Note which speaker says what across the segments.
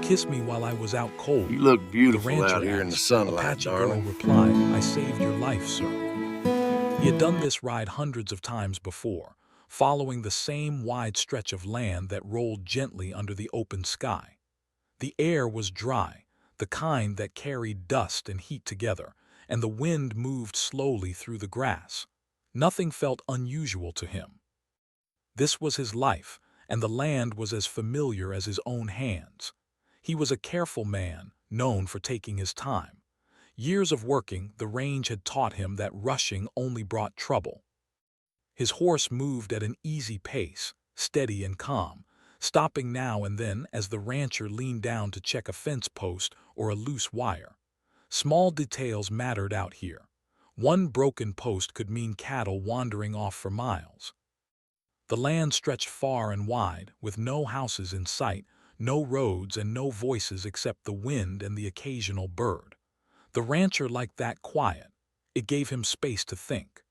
Speaker 1: kiss me while I was out cold?"
Speaker 2: You look
Speaker 1: The
Speaker 2: beautiful out
Speaker 1: rancher
Speaker 2: here in the
Speaker 1: asked.
Speaker 2: sunlight,
Speaker 1: Apache Girl
Speaker 2: darling.
Speaker 1: replied, "I saved your life, sir." He had done this ride hundreds of times before, following the same wide stretch of land that rolled gently under the open sky. The air was dry, the kind that carried dust and heat together, and the wind moved slowly through the grass. Nothing felt unusual to him. This was his life, and the land was as familiar as his own hands. He was a careful man, known for taking his time. Years of working the range had taught him that rushing only brought trouble. His horse moved at an easy pace, steady and calm, stopping now and then as the rancher leaned down to check a fence post or a loose wire. Small details mattered out here. One broken post could mean cattle wandering off for miles. The land stretched far and wide, with no houses in sight, no roads and no voices except the wind and the occasional bird. The rancher liked that quiet. It gave him space to think.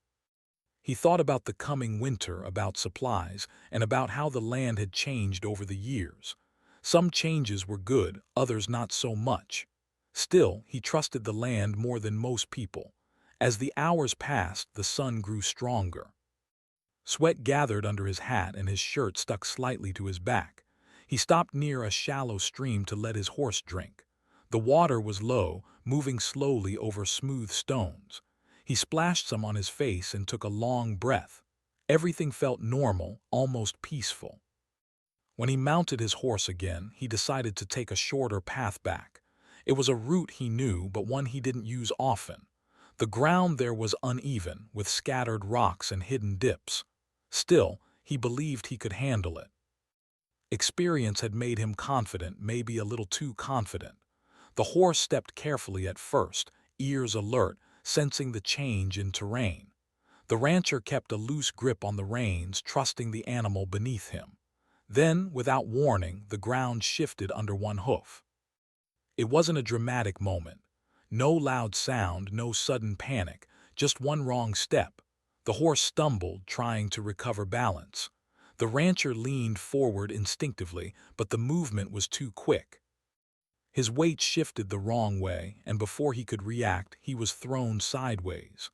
Speaker 1: He thought about the coming winter, about supplies, and about how the land had changed over the years. Some changes were good, others not so much. Still, he trusted the land more than most people. As the hours passed, the sun grew stronger. Sweat gathered under his hat and his shirt stuck slightly to his back. He stopped near a shallow stream to let his horse drink. The water was low, moving slowly over smooth stones. He splashed some on his face and took a long breath. Everything felt normal, almost peaceful. When he mounted his horse again, he decided to take a shorter path back. It was a route he knew, but one he didn't use often. The ground there was uneven, with scattered rocks and hidden dips. Still, he believed he could handle it. Experience had made him confident, maybe a little too confident. The horse stepped carefully at first, ears alert, sensing the change in terrain. The rancher kept a loose grip on the reins, trusting the animal beneath him. Then, without warning, the ground shifted under one hoof. It wasn't a dramatic moment. No loud sound, no sudden panic, just one wrong step. The horse stumbled, trying to recover balance. The rancher leaned forward instinctively, but the movement was too quick. His weight shifted the wrong way, and before he could react, he was thrown sideways.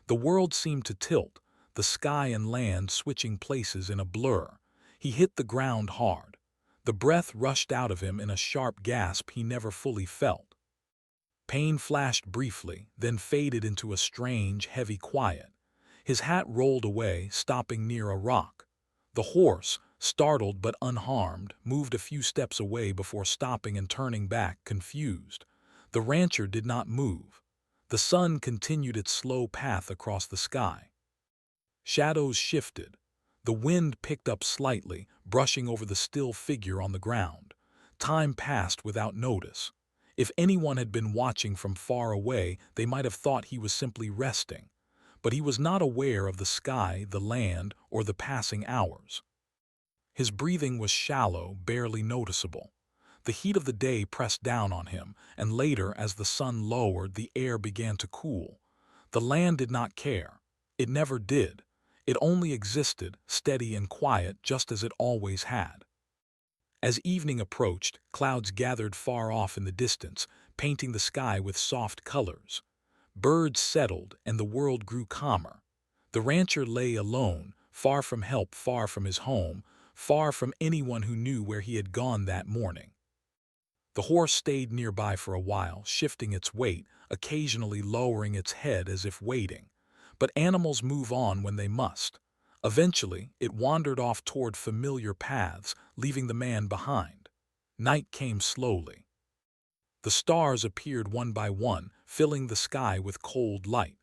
Speaker 1: The world seemed to tilt, the sky and land switching places in a blur. He hit the ground hard. The breath rushed out of him in a sharp gasp he never fully felt. Pain flashed briefly, then faded into a strange, heavy quiet. His hat rolled away, stopping near a rock. The horse, startled but unharmed, moved a few steps away before stopping and turning back, confused. The rancher did not move. The sun continued its slow path across the sky. Shadows shifted. The wind picked up slightly, brushing over the still figure on the ground. Time passed without notice. If anyone had been watching from far away, they might have thought he was simply resting. But he was not aware of the sky, the land, or the passing hours. His breathing was shallow, barely noticeable. The heat of the day pressed down on him, and later, as the sun lowered, the air began to cool. The land did not care. It never did. It only existed, steady and quiet, just as it always had. As evening approached, clouds gathered far off in the distance, painting the sky with soft colors. Birds settled, and the world grew calmer. The rancher lay alone, far from help, far from his home, far from anyone who knew where he had gone that morning. The horse stayed nearby for a while, shifting its weight, occasionally lowering its head as if waiting. But animals move on when they must. Eventually, it wandered off toward familiar paths, leaving the man behind. Night came slowly. The stars appeared one by one, filling the sky with cold light.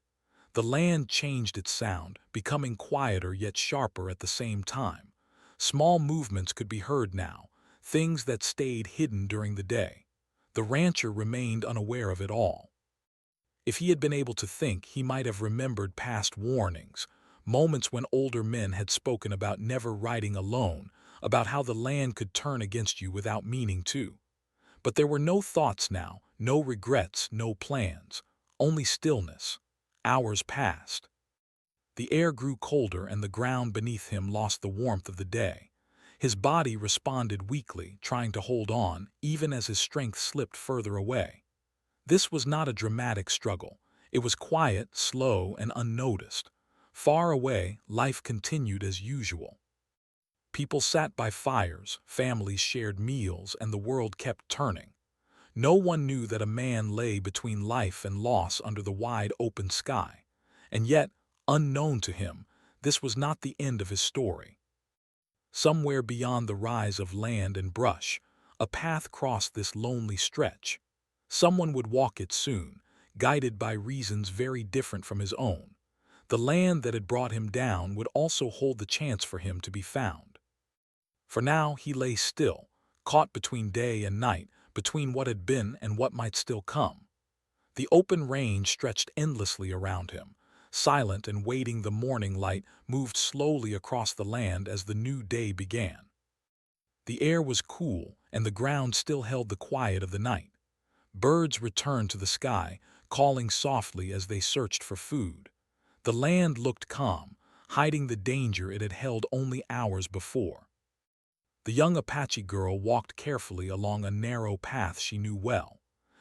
Speaker 1: The land changed its sound, becoming quieter yet sharper at the same time. Small movements could be heard now, things that stayed hidden during the day. The rancher remained unaware of it all. If he had been able to think, he might have remembered past warnings, moments when older men had spoken about never riding alone, about how the land could turn against you without meaning to. But there were no thoughts now, no regrets, no plans, only stillness. Hours passed. The air grew colder and the ground beneath him lost the warmth of the day. His body responded weakly, trying to hold on, even as his strength slipped further away. This was not a dramatic struggle. It was quiet, slow, and unnoticed. Far away, life continued as usual. People sat by fires, families shared meals, and the world kept turning. No one knew that a man lay between life and loss under the wide open sky. And yet, unknown to him, this was not the end of his story. Somewhere beyond the rise of land and brush, a path crossed this lonely stretch. Someone would walk it soon, guided by reasons very different from his own. The land that had brought him down would also hold the chance for him to be found. For now he lay still, caught between day and night, between what had been and what might still come. The open range stretched endlessly around him. Silent and waiting, the morning light moved slowly across the land as the new day began. The air was cool, and the ground still held the quiet of the night. Birds returned to the sky, calling softly as they searched for food. The land looked calm, hiding the danger it had held only hours before. The young Apache girl walked carefully along a narrow path she knew well.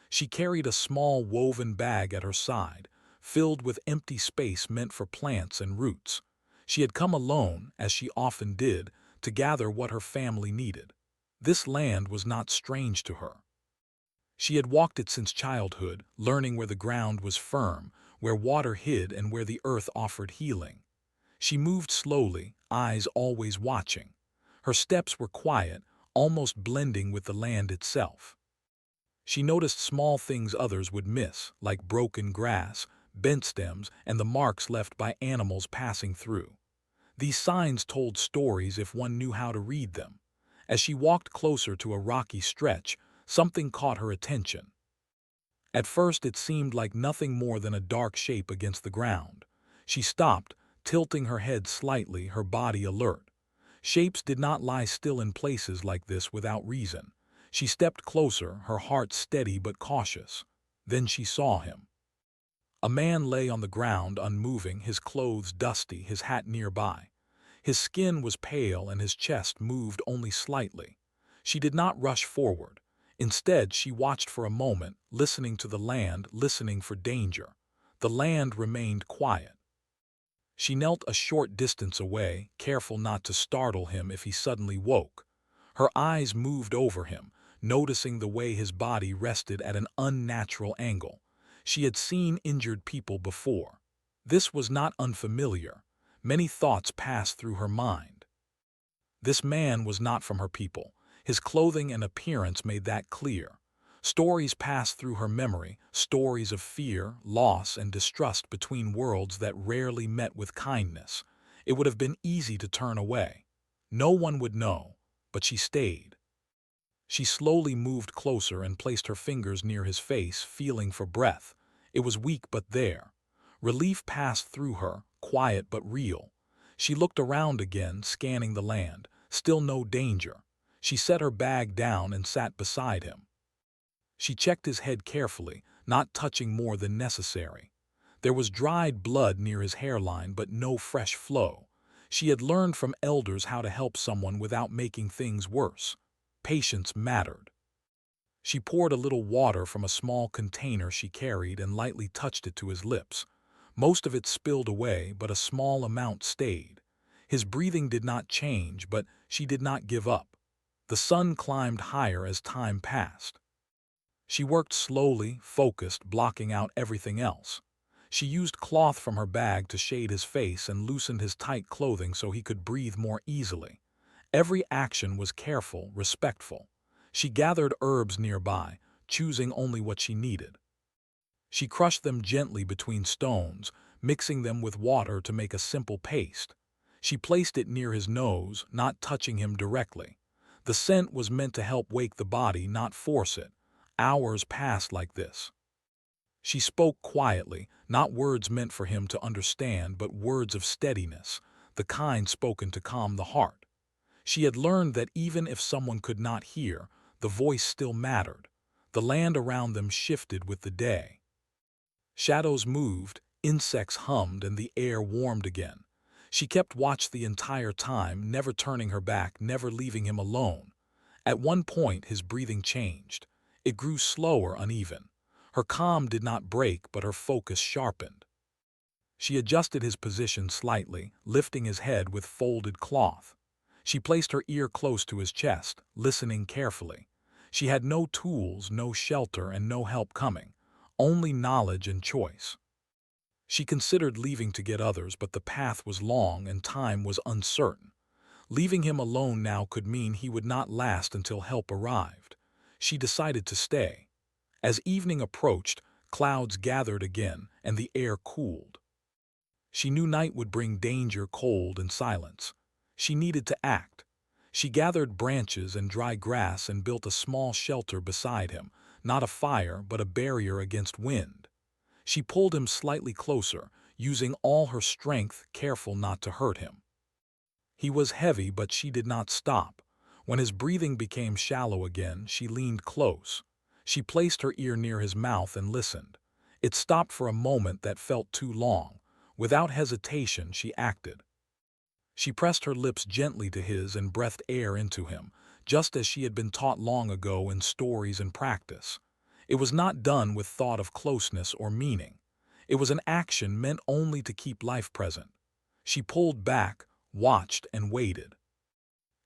Speaker 1: She carried a small woven bag at her side, filled with empty space meant for plants and roots. She had come alone, as she often did, to gather what her family needed. This land was not strange to her. She had walked it since childhood, learning where the ground was firm, where water hid, and where the earth offered healing. She moved slowly, eyes always watching. Her steps were quiet, almost blending with the land itself. She noticed small things others would miss, like broken grass, bent stems, and the marks left by animals passing through. These signs told stories if one knew how to read them. As she walked closer to a rocky stretch, something caught her attention. At first it seemed like nothing more than a dark shape against the ground. She stopped, tilting her head slightly, her body alert. Shapes did not lie still in places like this without reason. She stepped closer, her heart steady but cautious. Then she saw him. A man lay on the ground, unmoving, his clothes dusty, his hat nearby. His skin was pale and his chest moved only slightly. She did not rush forward. Instead, she watched for a moment, listening to the land, listening for danger. The land remained quiet. She knelt a short distance away, careful not to startle him if he suddenly woke. Her eyes moved over him, noticing the way his body rested at an unnatural angle. She had seen injured people before. This was not unfamiliar. Many thoughts passed through her mind. This man was not from her people. His clothing and appearance made that clear. Stories passed through her memory, stories of fear, loss, and distrust between worlds that rarely met with kindness. It would have been easy to turn away. No one would know, but she stayed. She slowly moved closer and placed her fingers near his face, feeling for breath. It was weak but there. Relief passed through her, quiet but real. She looked around again, scanning the land. Still no danger. She set her bag down and sat beside him. She checked his head carefully, not touching more than necessary. There was dried blood near his hairline, but no fresh flow. She had learned from elders how to help someone without making things worse. Patience mattered. She poured a little water from a small container she carried and lightly touched it to his lips. Most of it spilled away, but a small amount stayed. His breathing did not change, but she did not give up. The sun climbed higher as time passed. She worked slowly, focused, blocking out everything else. She used cloth from her bag to shade his face and loosened his tight clothing so he could breathe more easily. Every action was careful, respectful. She gathered herbs nearby, choosing only what she needed. She crushed them gently between stones, mixing them with water to make a simple paste. She placed it near his nose, not touching him directly. The scent was meant to help wake the body, not force it. Hours passed like this. She spoke quietly, not words meant for him to understand, but words of steadiness, the kind spoken to calm the heart. She had learned that even if someone could not hear, the voice still mattered. The land around them shifted with the day. Shadows moved, insects hummed, and the air warmed again. She kept watch the entire time, never turning her back, never leaving him alone. At one point, his breathing changed. It grew slower, uneven. Her calm did not break, but her focus sharpened. She adjusted his position slightly, lifting his head with folded cloth. She placed her ear close to his chest, listening carefully. She had no tools, no shelter, and no help coming, only knowledge and choice. She considered leaving to get others, but the path was long and time was uncertain. Leaving him alone now could mean he would not last until help arrived. She decided to stay. As evening approached, clouds gathered again, and the air cooled. She knew night would bring danger, cold, and silence. She needed to act. She gathered branches and dry grass and built a small shelter beside him, not a fire, but a barrier against wind. She pulled him slightly closer, using all her strength, careful not to hurt him. He was heavy, but she did not stop. When his breathing became shallow again, she leaned close. She placed her ear near his mouth and listened. It stopped for a moment that felt too long. Without hesitation, she acted. She pressed her lips gently to his and breathed air into him, just as she had been taught long ago in stories and practice. It was not done with thought of closeness or meaning. It was an action meant only to keep life present. She pulled back, watched, and waited.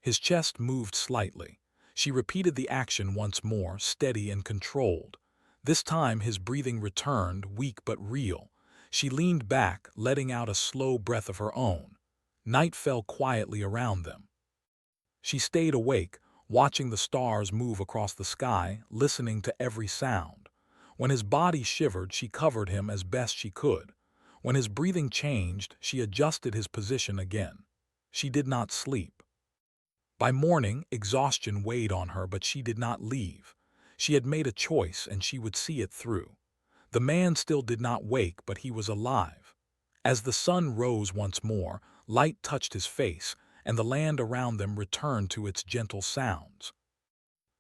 Speaker 1: His chest moved slightly. She repeated the action once more, steady and controlled. This time his breathing returned, weak but real. She leaned back, letting out a slow breath of her own. Night fell quietly around them. She stayed awake, watching the stars move across the sky, listening to every sound. When his body shivered, she covered him as best she could. When his breathing changed, she adjusted his position again. She did not sleep. By morning, exhaustion weighed on her, but she did not leave. She had made a choice, and she would see it through. The man still did not wake, but he was alive. As the sun rose once more, light touched his face, and the land around them returned to its gentle sounds.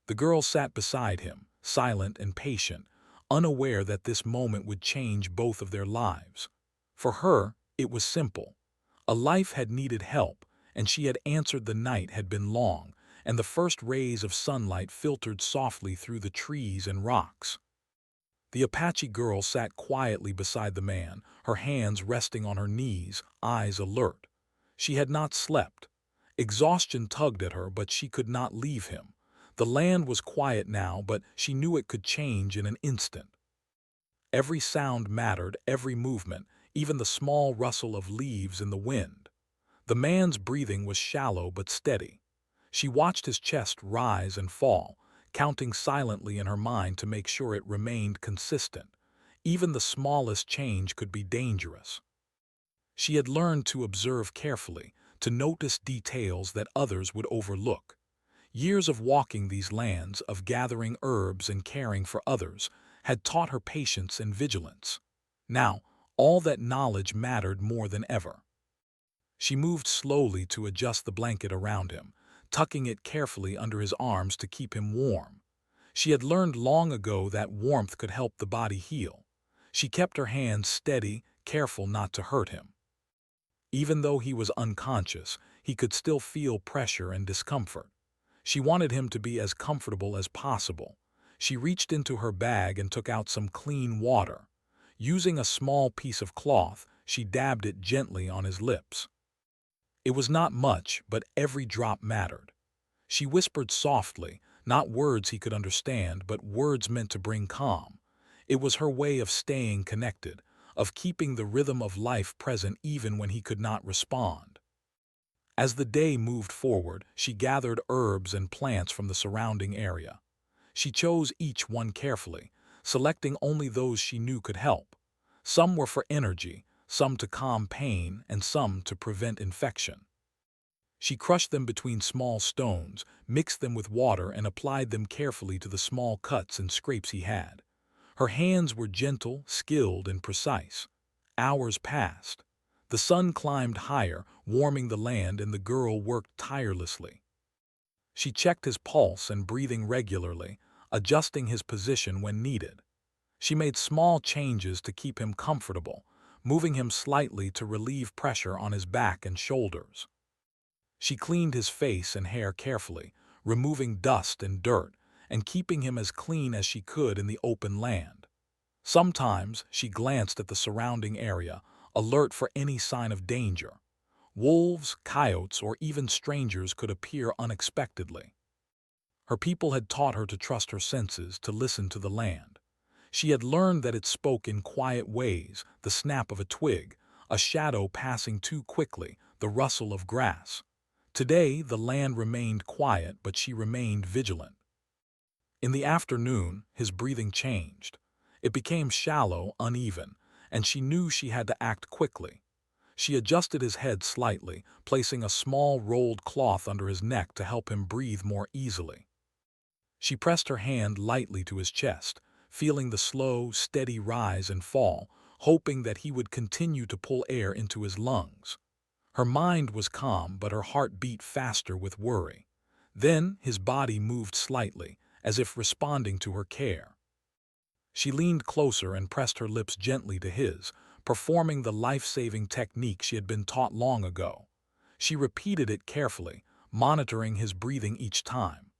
Speaker 1: The girl sat beside him, silent and patient, unaware that this moment would change both of their lives. For her, it was simple. A life had needed help, and she had answered. The night had been long, and the first rays of sunlight filtered softly through the trees and rocks. The Apache girl sat quietly beside the man, her hands resting on her knees, eyes alert. She had not slept. Exhaustion tugged at her, but she could not leave him. The land was quiet now, but she knew it could change in an instant. Every sound mattered, every movement, even the small rustle of leaves in the wind. The man's breathing was shallow but steady. She watched his chest rise and fall, counting silently in her mind to make sure it remained consistent. Even the smallest change could be dangerous. She had learned to observe carefully, to notice details that others would overlook. Years of walking these lands, of gathering herbs and caring for others, had taught her patience and vigilance. Now, all that knowledge mattered more than ever. She moved slowly to adjust the blanket around him, tucking it carefully under his arms to keep him warm. She had learned long ago that warmth could help the body heal. She kept her hands steady, careful not to hurt him. Even though he was unconscious, he could still feel pressure and discomfort. She wanted him to be as comfortable as possible. She reached into her bag and took out some clean water. Using a small piece of cloth, she dabbed it gently on his lips. It was not much, but every drop mattered. She whispered softly, not words he could understand, but words meant to bring calm. It was her way of staying connected, of keeping the rhythm of life present even when he could not respond. As the day moved forward, she gathered herbs and plants from the surrounding area. She chose each one carefully, selecting only those she knew could help. Some were for energy, some to calm pain, and some to prevent infection. She crushed them between small stones, mixed them with water, and applied them carefully to the small cuts and scrapes he had. Her hands were gentle, skilled, and precise. Hours passed. The sun climbed higher, warming the land, and the girl worked tirelessly. She checked his pulse and breathing regularly, adjusting his position when needed. She made small changes to keep him comfortable, moving him slightly to relieve pressure on his back and shoulders. She cleaned his face and hair carefully, removing dust and dirt, and keeping him as clean as she could in the open land. Sometimes she glanced at the surrounding area, alert for any sign of danger. Wolves, coyotes, or even strangers could appear unexpectedly. Her people had taught her to trust her senses, to listen to the land. She had learned that it spoke in quiet ways, the snap of a twig, a shadow passing too quickly, the rustle of grass. Today, the land remained quiet, but she remained vigilant. In the afternoon, his breathing changed. It became shallow, uneven, and she knew she had to act quickly. She adjusted his head slightly, placing a small rolled cloth under his neck to help him breathe more easily. She pressed her hand lightly to his chest, feeling the slow, steady rise and fall, hoping that he would continue to pull air into his lungs. Her mind was calm, but her heart beat faster with worry. Then his body moved slightly, as if responding to her care. She leaned closer and pressed her lips gently to his, performing the life-saving technique she had been taught long ago. She repeated it carefully, monitoring his breathing each time.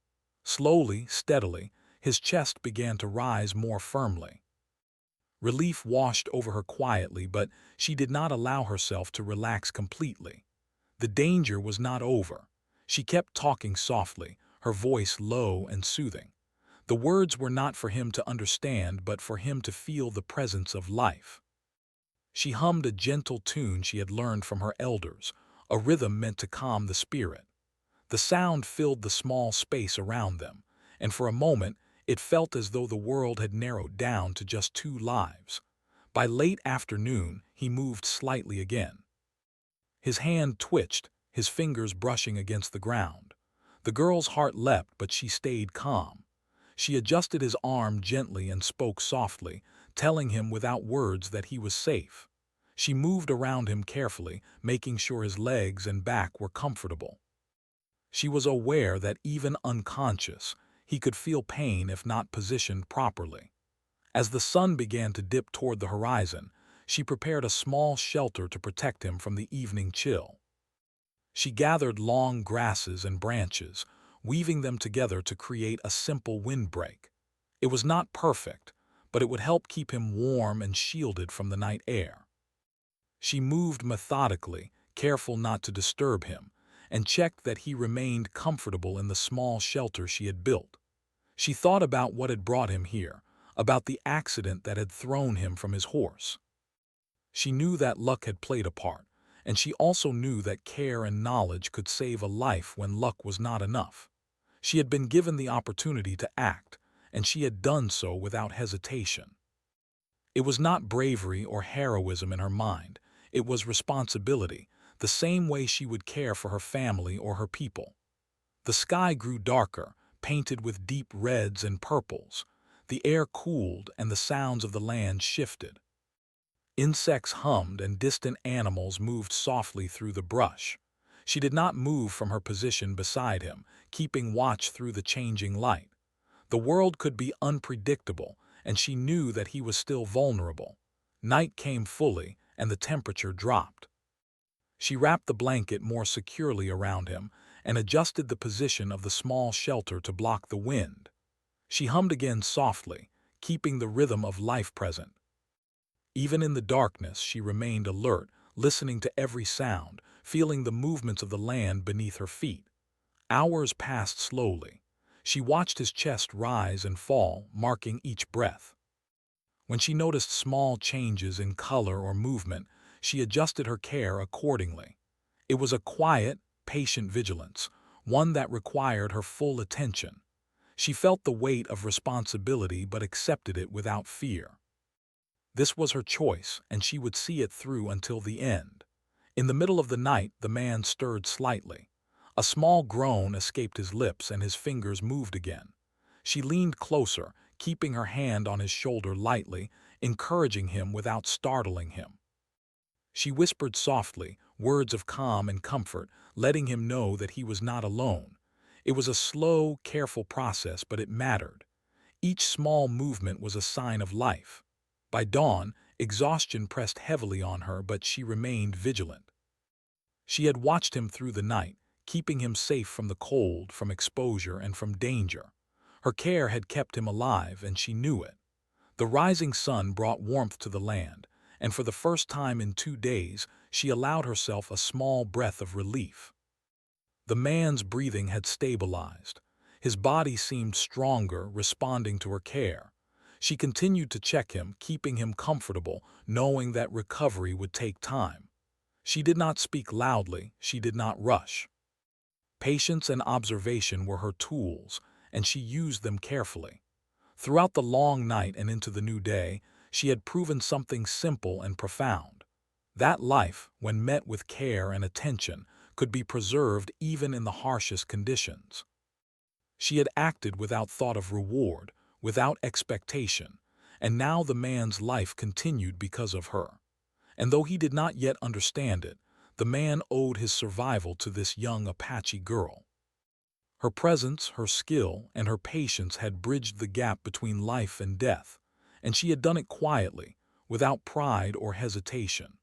Speaker 1: Slowly, steadily, his chest began to rise more firmly. Relief washed over her quietly, but she did not allow herself to relax completely. The danger was not over. She kept talking softly, her voice low and soothing. The words were not for him to understand, but for him to feel the presence of life. She hummed a gentle tune she had learned from her elders, a rhythm meant to calm the spirit. The sound filled the small space around them, and for a moment it felt as though the world had narrowed down to just two lives. By late afternoon, he moved slightly again. His hand twitched, his fingers brushing against the ground. The girl's heart leapt, but she stayed calm. She adjusted his arm gently and spoke softly, telling him without words that he was safe. She moved around him carefully, making sure his legs and back were comfortable. She was aware that even unconscious, he could feel pain if not positioned properly. As the sun began to dip toward the horizon, she prepared a small shelter to protect him from the evening chill. She gathered long grasses and branches, weaving them together to create a simple windbreak. It was not perfect, but it would help keep him warm and shielded from the night air. She moved methodically, careful not to disturb him, and checked that he remained comfortable in the small shelter she had built. She thought about what had brought him here, about the accident that had thrown him from his horse. She knew that luck had played a part, and she also knew that care and knowledge could save a life when luck was not enough. She had been given the opportunity to act, and she had done so without hesitation. It was not bravery or heroism in her mind, it was responsibility, the same way she would care for her family or her people. The sky grew darker, painted with deep reds and purples. The air cooled and the sounds of the land shifted. Insects hummed and distant animals moved softly through the brush. She did not move from her position beside him, keeping watch through the changing light. The world could be unpredictable, and she knew that he was still vulnerable. Night came fully, and the temperature dropped. She wrapped the blanket more securely around him and adjusted the position of the small shelter to block the wind. She hummed again softly, keeping the rhythm of life present. Even in the darkness, she remained alert, listening to every sound, feeling the movements of the land beneath her feet. Hours passed slowly. She watched his chest rise and fall, marking each breath. When she noticed small changes in color or movement, she adjusted her care accordingly. It was a quiet, patient vigilance, one that required her full attention. She felt the weight of responsibility but accepted it without fear. This was her choice, and she would see it through until the end. In the middle of the night, the man stirred slightly. A small groan escaped his lips and his fingers moved again. She leaned closer, keeping her hand on his shoulder lightly, encouraging him without startling him. She whispered softly, words of calm and comfort, letting him know that he was not alone. It was a slow, careful process, but it mattered. Each small movement was a sign of life. By dawn, Exhaustion pressed heavily on her, but she remained vigilant. She had watched him through the night, keeping him safe from the cold, from exposure, and from danger. Her care had kept him alive, and she knew it. The rising sun brought warmth to the land, and for the first time in 2 days, she allowed herself a small breath of relief. The man's breathing had stabilized. His body seemed stronger, responding to her care. She continued to check him, keeping him comfortable, knowing that recovery would take time. She did not speak loudly, she did not rush. Patience and observation were her tools, and she used them carefully. Throughout the long night and into the new day, she had proven something simple and profound. That life, when met with care and attention, could be preserved even in the harshest conditions. She had acted without thought of reward, without expectation, and now the man's life continued because of her. And though he did not yet understand it, the man owed his survival to this young Apache girl. Her presence, her skill, and her patience had bridged the gap between life and death, and she had done it quietly, without pride or hesitation.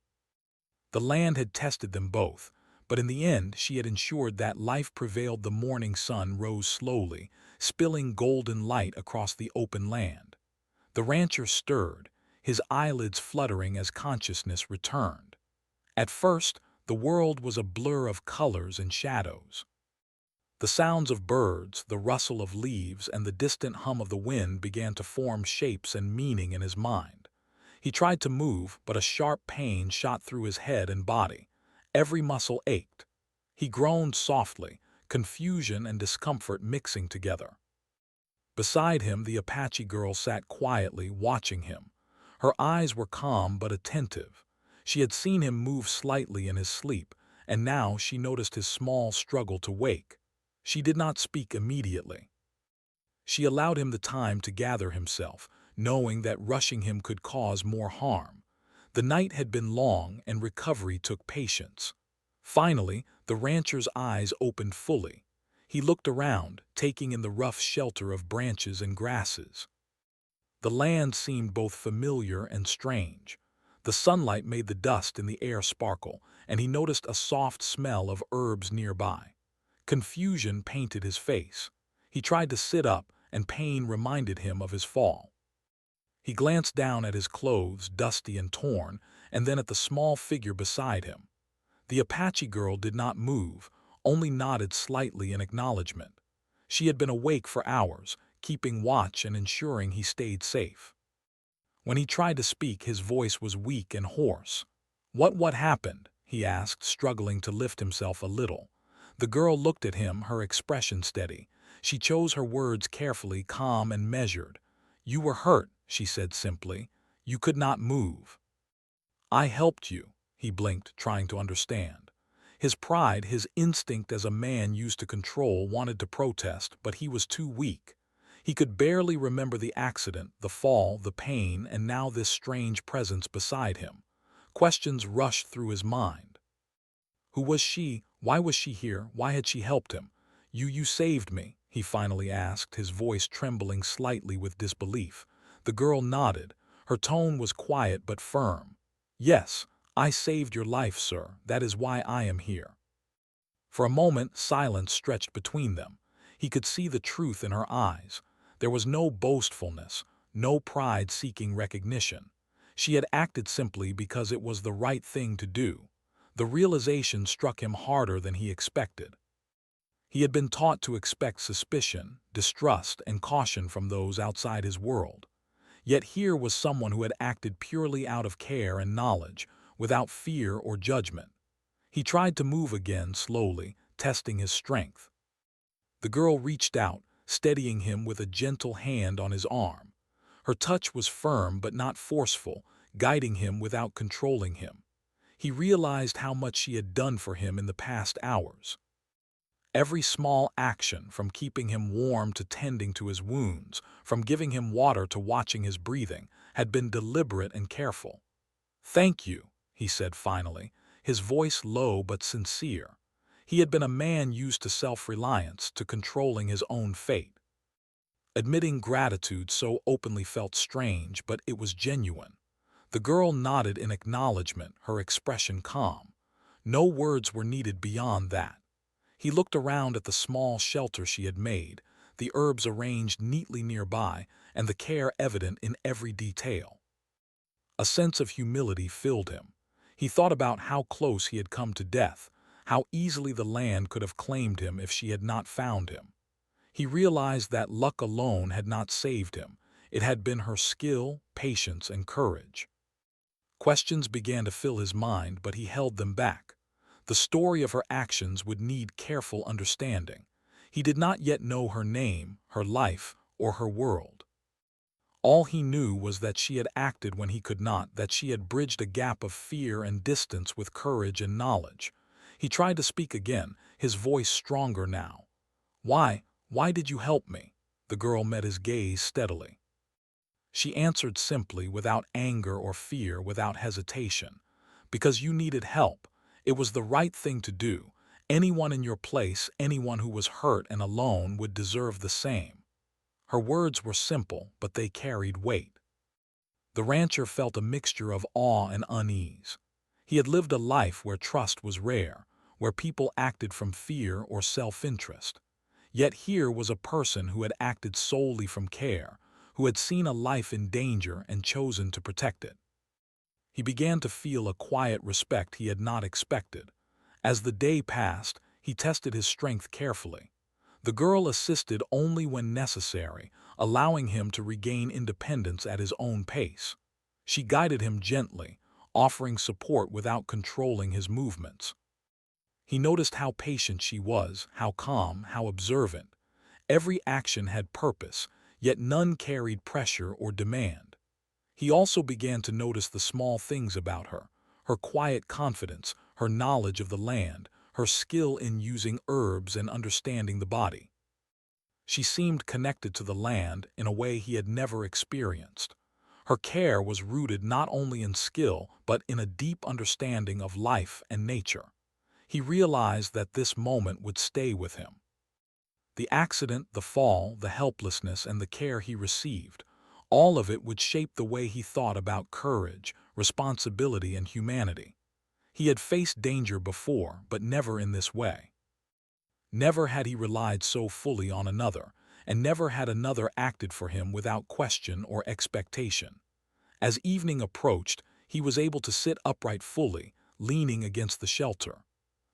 Speaker 1: The land had tested them both, but in the end she had ensured that life prevailed. The morning sun rose slowly, spilling golden light across the open land. The rancher stirred, his eyelids fluttering as consciousness returned. At first, the world was a blur of colors and shadows. The sounds of birds, the rustle of leaves, and the distant hum of the wind began to form shapes and meaning in his mind. He tried to move, but a sharp pain shot through his head and body. Every muscle ached. He groaned softly, confusion and discomfort mixing together. Beside him, the Apache girl sat quietly, watching him. Her eyes were calm but attentive. She had seen him move slightly in his sleep, and now she noticed his small struggle to wake. She did not speak immediately. She allowed him the time to gather himself, knowing that rushing him could cause more harm. The night had been long, and recovery took patience. Finally, the rancher's eyes opened fully. He looked around, taking in the rough shelter of branches and grasses. The land seemed both familiar and strange. The sunlight made the dust in the air sparkle, and he noticed a soft smell of herbs nearby. Confusion painted his face. He tried to sit up, and pain reminded him of his fall. He glanced down at his clothes, dusty and torn, and then at the small figure beside him. The Apache girl did not move, only nodded slightly in acknowledgement. She had been awake for hours, keeping watch and ensuring he stayed safe. When he tried to speak, his voice was weak and hoarse. What happened?" he asked, struggling to lift himself a little. The girl looked at him, her expression steady. She chose her words carefully, calm and measured. "You were hurt," she said simply. "You could not move." "I helped you," he blinked, trying to understand. His pride, his instinct as a man used to control, wanted to protest, but he was too weak. He could barely remember the accident, the fall, the pain, and now this strange presence beside him. Questions rushed through his mind. Who was she? Why was she here? Why had she helped him? You saved me," he finally asked, his voice trembling slightly with disbelief. The girl nodded. Her tone was quiet but firm. "Yes, I saved your life, sir. That is why I am here." For a moment, silence stretched between them. He could see the truth in her eyes. There was no boastfulness, no pride seeking recognition. She had acted simply because it was the right thing to do. The realization struck him harder than he expected. He had been taught to expect suspicion, distrust, and caution from those outside his world. Yet here was someone who had acted purely out of care and knowledge, without fear or judgment. He tried to move again, slowly, testing his strength. The girl reached out, steadying him with a gentle hand on his arm. Her touch was firm but not forceful, guiding him without controlling him. He realized how much she had done for him in the past hours. Every small action, from keeping him warm to tending to his wounds, from giving him water to watching his breathing, had been deliberate and careful. "Thank you," he said finally, his voice low but sincere. He had been a man used to self-reliance, to controlling his own fate. Admitting gratitude so openly felt strange, but it was genuine. The girl nodded in acknowledgement, her expression calm. No words were needed beyond that. He looked around at the small shelter she had made, the herbs arranged neatly nearby, and the care evident in every detail. A sense of humility filled him. He thought about how close he had come to death, how easily the land could have claimed him if she had not found him. He realized that luck alone had not saved him. It had been her skill, patience, and courage. Questions began to fill his mind, but he held them back. The story of her actions would need careful understanding. He did not yet know her name, her life, or her world. All he knew was that she had acted when he could not, that she had bridged a gap of fear and distance with courage and knowledge. He tried to speak again, his voice stronger now. Why did you help me?" The girl met his gaze steadily. She answered simply, without anger or fear, without hesitation. "Because you needed help. It was the right thing to do. Anyone in your place, anyone who was hurt and alone, would deserve the same." Her words were simple, but they carried weight. The rancher felt a mixture of awe and unease. He had lived a life where trust was rare, where people acted from fear or self-interest. Yet here was a person who had acted solely from care, who had seen a life in danger and chosen to protect it. He began to feel a quiet respect he had not expected. As the day passed, he tested his strength carefully. The girl assisted only when necessary, allowing him to regain independence at his own pace. She guided him gently, offering support without controlling his movements. He noticed how patient she was, how calm, how observant. Every action had purpose, yet none carried pressure or demand. He also began to notice the small things about her: her quiet confidence, her knowledge of the land, her skill in using herbs and understanding the body. She seemed connected to the land in a way he had never experienced. Her care was rooted not only in skill, but in a deep understanding of life and nature. He realized that this moment would stay with him. The accident, the fall, the helplessness, and the care he received, all of it would shape the way he thought about courage, responsibility, and humanity. He had faced danger before, but never in this way. Never had he relied so fully on another, and never had another acted for him without question or expectation. As evening approached, he was able to sit upright fully, leaning against the shelter.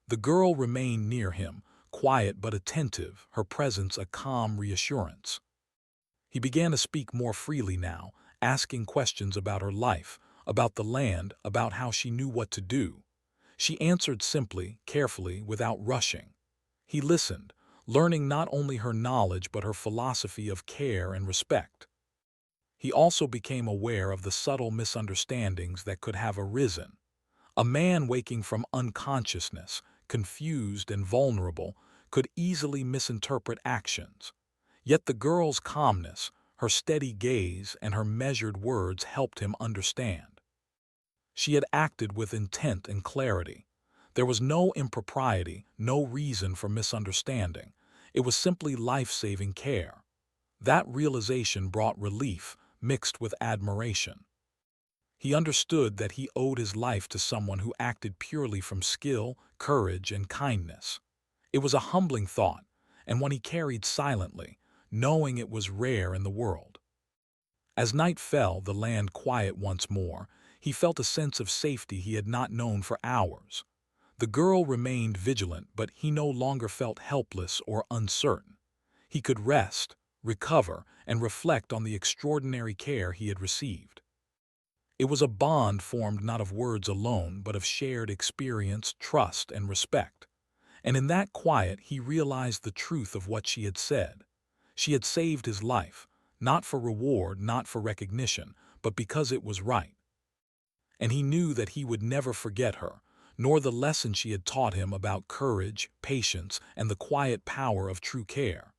Speaker 1: The girl remained near him, quiet but attentive, her presence a calm reassurance. He began to speak more freely now, asking questions about her life, about the land, about how she knew what to do. She answered simply, carefully, without rushing. He listened, learning not only her knowledge but her philosophy of care and respect. He also became aware of the subtle misunderstandings that could have arisen. A man waking from unconsciousness, confused and vulnerable, could easily misinterpret actions. Yet the girl's calmness, her steady gaze, and her measured words helped him understand. She had acted with intent and clarity. There was no impropriety, no reason for misunderstanding. It was simply life-saving care. That realization brought relief, mixed with admiration. He understood that he owed his life to someone who acted purely from skill, courage, and kindness. It was a humbling thought, and one he carried silently, knowing it was rare in the world. As night fell, the land quiet once more, he felt a sense of safety he had not known for hours. The girl remained vigilant, but he no longer felt helpless or uncertain. He could rest, recover, and reflect on the extraordinary care he had received. It was a bond formed not of words alone, but of shared experience, trust, and respect. And in that quiet he realized the truth of what she had said. She had saved his life, not for reward, not for recognition, but because it was right. And he knew that he would never forget her, nor the lesson she had taught him about courage, patience, and the quiet power of true care.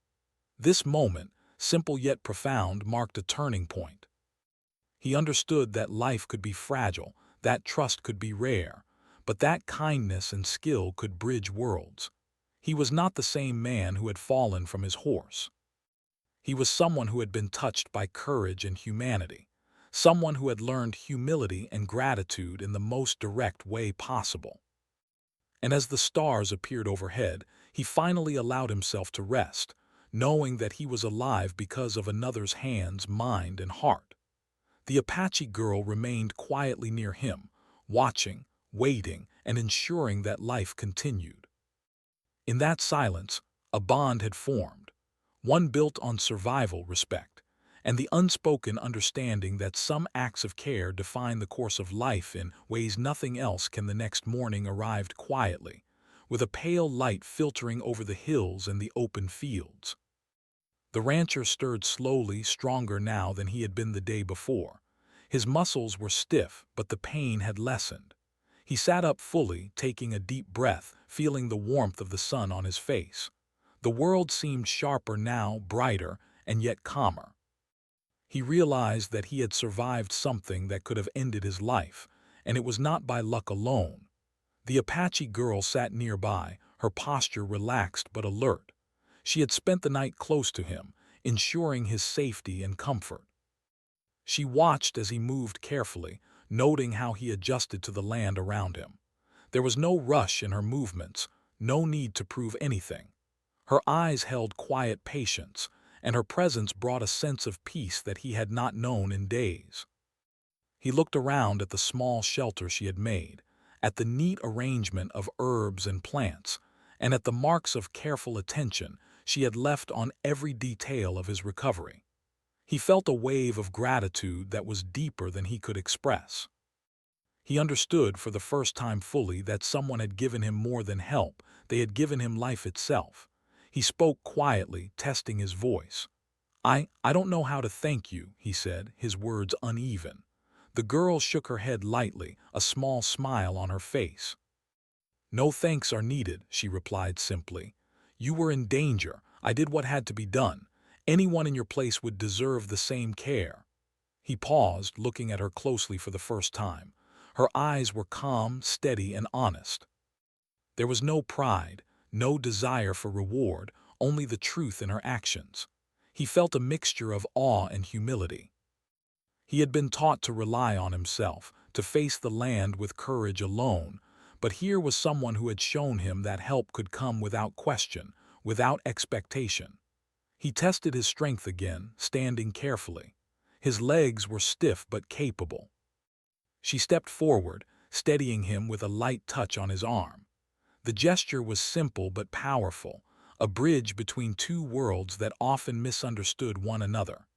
Speaker 1: This moment, simple yet profound, marked a turning point. He understood that life could be fragile, that trust could be rare, but that kindness and skill could bridge worlds. He was not the same man who had fallen from his horse. He was someone who had been touched by courage and humanity, someone who had learned humility and gratitude in the most direct way possible. And as the stars appeared overhead, he finally allowed himself to rest, knowing that he was alive because of another's hands, mind, and heart. The Apache girl remained quietly near him, watching, waiting, and ensuring that life continued. In that silence, a bond had formed, one built on survival respect, and the unspoken understanding that some acts of care define the course of life in ways nothing else can. The next morning arrived quietly, with a pale light filtering over the hills and the open fields. The rancher stirred slowly, stronger now than he had been the day before. His muscles were stiff, but the pain had lessened. He sat up fully, taking a deep breath, feeling the warmth of the sun on his face. The world seemed sharper now, brighter, and yet calmer. He realized that he had survived something that could have ended his life, and it was not by luck alone. The Apache girl sat nearby, her posture relaxed but alert. She had spent the night close to him, ensuring his safety and comfort. She watched as he moved carefully, noting how he adjusted to the land around him. There was no rush in her movements, no need to prove anything. Her eyes held quiet patience, and her presence brought a sense of peace that he had not known in days. He looked around at the small shelter she had made, at the neat arrangement of herbs and plants, and at the marks of careful attention she had left on every detail of his recovery. He felt a wave of gratitude that was deeper than he could express. He understood for the first time fully that someone had given him more than help, they had given him life itself. He spoke quietly, testing his voice. I don't know how to thank you," he said, his words uneven. The girl shook her head lightly, a small smile on her face. "No thanks are needed," she replied simply. "You were in danger. I did what had to be done. Anyone in your place would deserve the same care." He paused, looking at her closely for the first time. Her eyes were calm, steady, and honest. There was no pride, no desire for reward, only the truth in her actions. He felt a mixture of awe and humility. He had been taught to rely on himself, to face the land with courage alone, but here was someone who had shown him that help could come without question, without expectation. He tested his strength again, standing carefully. His legs were stiff but capable. She stepped forward, steadying him with a light touch on his arm. The gesture was simple but powerful, a bridge between two worlds that often misunderstood one another.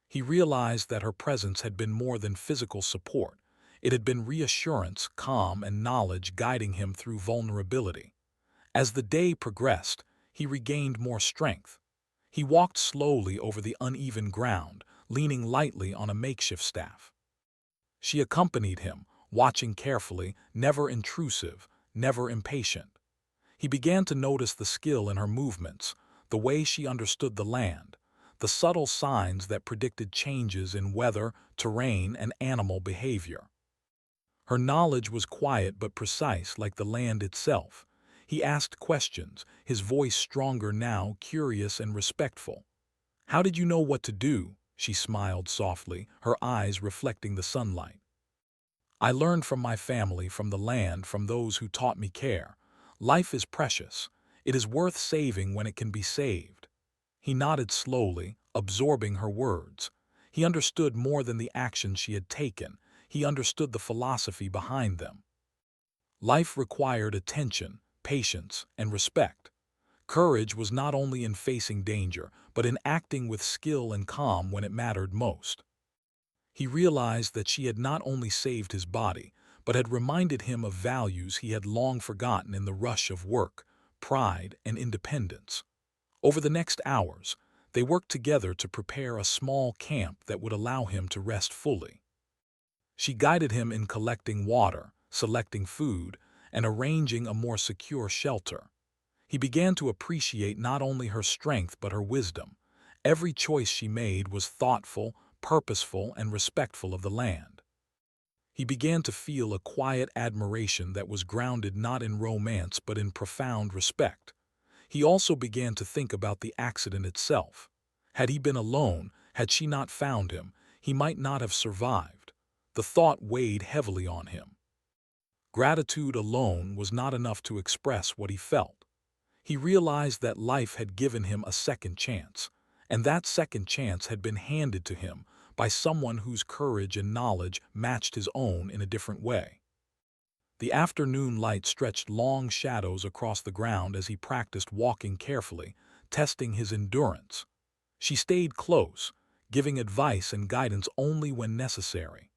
Speaker 1: He realized that her presence had been more than physical support. It had been reassurance, calm, and knowledge guiding him through vulnerability. As the day progressed, he regained more strength. He walked slowly over the uneven ground, leaning lightly on a makeshift staff. She accompanied him, watching carefully, never intrusive, never impatient. He began to notice the skill in her movements, the way she understood the land, the subtle signs that predicted changes in weather, terrain, and animal behavior. Her knowledge was quiet but precise, like the land itself. He asked questions, his voice stronger now, curious and respectful. "How did you know what to do?" She smiled softly, her eyes reflecting the sunlight. "I learned from my family, from the land, from those who taught me care. Life is precious. It is worth saving when it can be saved." He nodded slowly, absorbing her words. He understood more than the actions she had taken. He understood the philosophy behind them. Life required attention, patience, and respect. Courage was not only in facing danger, but in acting with skill and calm when it mattered most. He realized that she had not only saved his body, but had reminded him of values he had long forgotten in the rush of work, pride, and independence. Over the next hours, they worked together to prepare a small camp that would allow him to rest fully. She guided him in collecting water, selecting food, and arranging a more secure shelter. He began to appreciate not only her strength but her wisdom. Every choice she made was thoughtful, purposeful, and respectful of the land. He began to feel a quiet admiration that was grounded not in romance but in profound respect. He also began to think about the accident itself. Had he been alone, had she not found him, he might not have survived. The thought weighed heavily on him. Gratitude alone was not enough to express what he felt. He realized that life had given him a second chance, and that second chance had been handed to him by someone whose courage and knowledge matched his own in a different way. The afternoon light stretched long shadows across the ground as he practiced walking carefully, testing his endurance. She stayed close, giving advice and guidance only when necessary.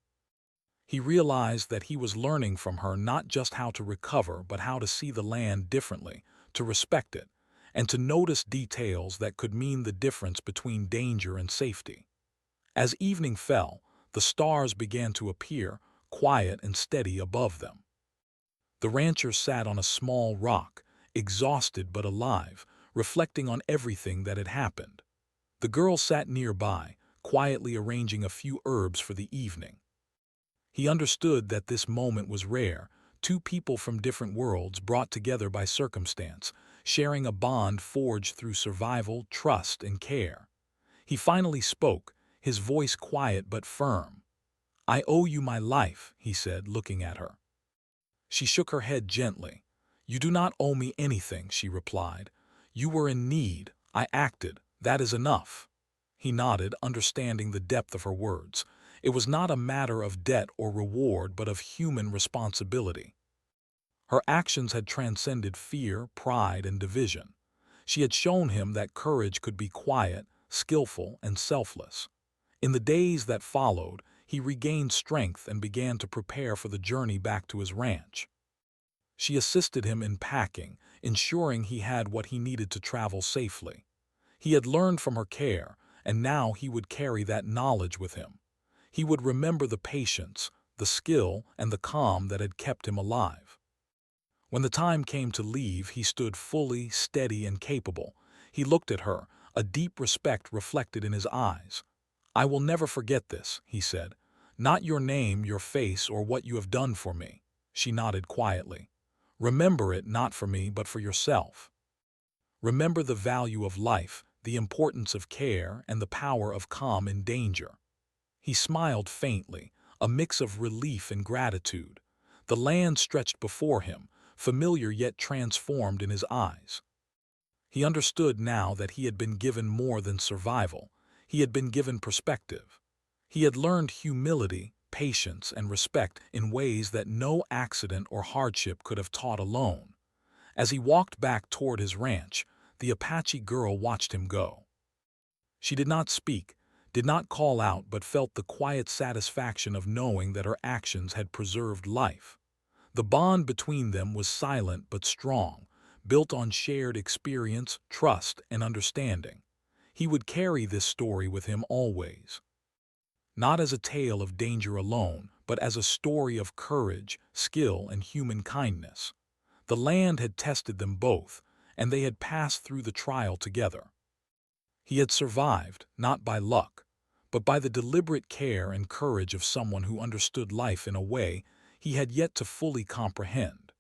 Speaker 1: He realized that he was learning from her not just how to recover, but how to see the land differently, to respect it, and to notice details that could mean the difference between danger and safety. As evening fell, the stars began to appear, quiet and steady above them. The rancher sat on a small rock, exhausted but alive, reflecting on everything that had happened. The girl sat nearby, quietly arranging a few herbs for the evening. He understood that this moment was rare, two people from different worlds brought together by circumstance, sharing a bond forged through survival, trust, and care. He finally spoke, his voice quiet but firm. "I owe you my life," he said, looking at her. She shook her head gently. "You do not owe me anything," she replied. "You were in need. I acted. That is enough." He nodded, understanding the depth of her words. It was not a matter of debt or reward, but of human responsibility. Her actions had transcended fear, pride, and division. She had shown him that courage could be quiet, skillful, and selfless. In the days that followed, he regained strength and began to prepare for the journey back to his ranch. She assisted him in packing, ensuring he had what he needed to travel safely. He had learned from her care, and now he would carry that knowledge with him. He would remember the patience, the skill, and the calm that had kept him alive. When the time came to leave, he stood fully, steady, and capable. He looked at her, a deep respect reflected in his eyes. "I will never forget this," he said. "Not your name, your face, or what you have done for me." She nodded quietly. "Remember it not for me, but for yourself. Remember the value of life, the importance of care, and the power of calm in danger." He smiled faintly, a mix of relief and gratitude. The land stretched before him, familiar yet transformed in his eyes. He understood now that he had been given more than survival. He had been given perspective. He had learned humility, patience, and respect in ways that no accident or hardship could have taught alone. As he walked back toward his ranch, the Apache girl watched him go. She did not speak, did not call out, but felt the quiet satisfaction of knowing that her actions had preserved life. The bond between them was silent but strong, built on shared experience, trust, and understanding. He would carry this story with him always. Not as a tale of danger alone, but as a story of courage, skill, and human kindness. The land had tested them both, and they had passed through the trial together. He had survived, not by luck, but by the deliberate care and courage of someone who understood life in a way he had yet to fully comprehend.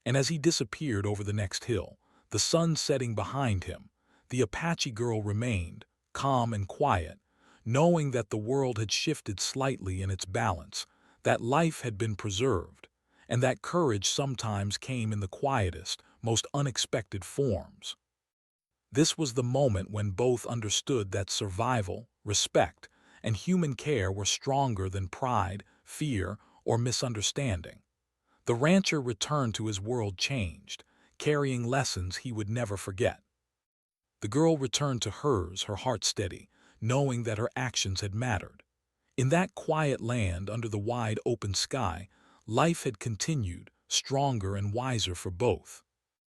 Speaker 1: And as he disappeared over the next hill, the sun setting behind him, the Apache girl remained, calm and quiet, knowing that the world had shifted slightly in its balance, that life had been preserved, and that courage sometimes came in the quietest, most unexpected forms. This was the moment when both understood that survival, respect, and human care were stronger than pride, fear, or misunderstanding. The rancher returned to his world changed, carrying lessons he would never forget. The girl returned to hers, her heart steady, knowing that her actions had mattered. In that quiet land under the wide open sky, life had continued, stronger and wiser for both.